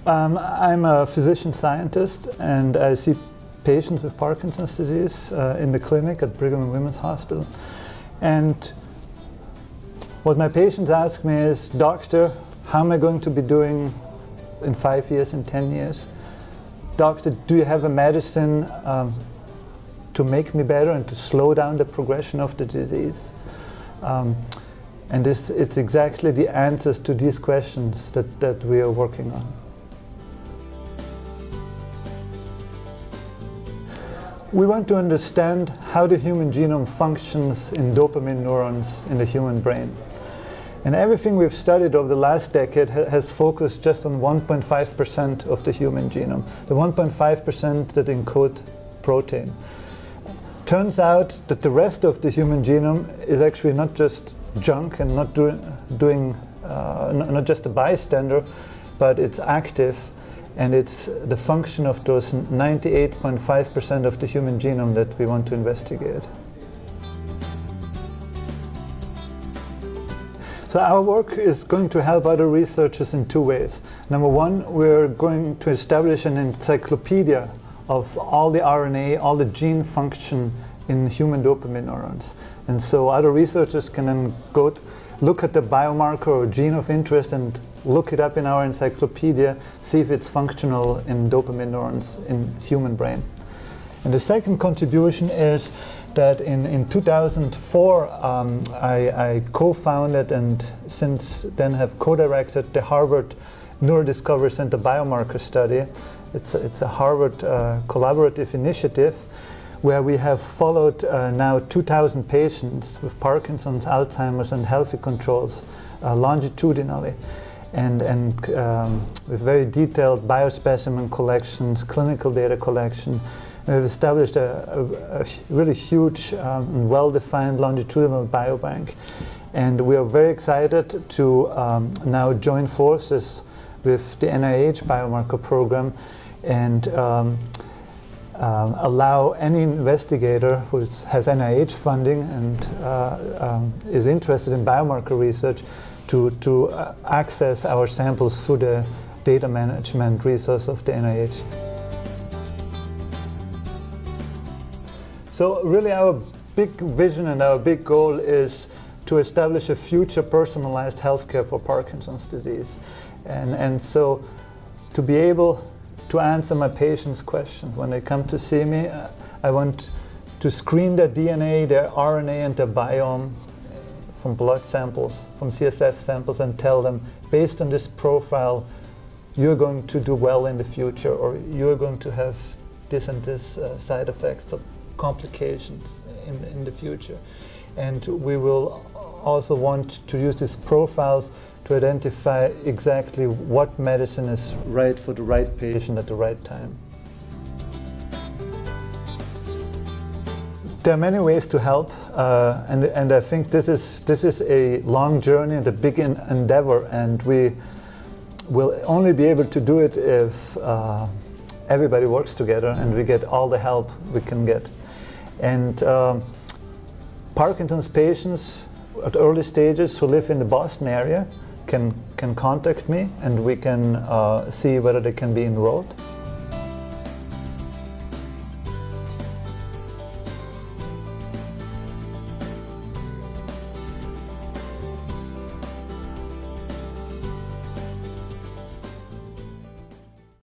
I'm a physician scientist, and I see patients with Parkinson's disease in the clinic at Brigham and Women's Hospital. And what my patients ask me is, "Doctor, how am I going to be doing in 5 years, in 10 years? Doctor, do you have a medicine to make me better and to slow down the progression of the disease?" And it's exactly the answers to these questions that we are working on. We want to understand how the human genome functions in dopamine neurons in the human brain. And everything we've studied over the last decade has focused just on 1.5% of the human genome, the 1.5% that encode protein. Turns out that the rest of the human genome is actually not just junk and not just a bystander, but it's active, and it's the function of those 98.5% of the human genome that we want to investigate. So our work is going to help other researchers in two ways. Number one, we're going to establish an encyclopedia of all the RNA, all the gene function in human dopamine neurons. And so other researchers can then go look at the biomarker or gene of interest and look it up in our encyclopedia, see if it's functional in dopamine neurons in human brain. And the second contribution is that in 2004 I co-founded and since then have co-directed the Harvard Neurodiscovery Center biomarker study. It's a Harvard collaborative initiative where we have followed now 2,000 patients with Parkinson's, Alzheimer's and healthy controls longitudinally. And with very detailed biospecimen collections, clinical data collection. We've established a really huge and well-defined longitudinal biobank. And we are very excited to now join forces with the NIH biomarker program and allow any investigator who has NIH funding and is interested in biomarker research to access our samples through the data management resource of the NIH. So really our big vision and our big goal is to establish a future personalized healthcare for Parkinson's disease. And so to be able to answer my patients' questions when they come to see me, I want to screen their DNA, their RNA and their biome from blood samples, from CSF samples, and tell them, based on this profile, you're going to do well in the future, or you're going to have this and this side effects or complications in the future. And we will also want to use these profiles to identify exactly what medicine is right for the right patient at the right time. There are many ways to help, and I think this is a long journey and a big endeavor, and we will only be able to do it if everybody works together and we get all the help we can get. And Parkinson's patients at early stages who live in the Boston area can contact me, and we can see whether they can be enrolled.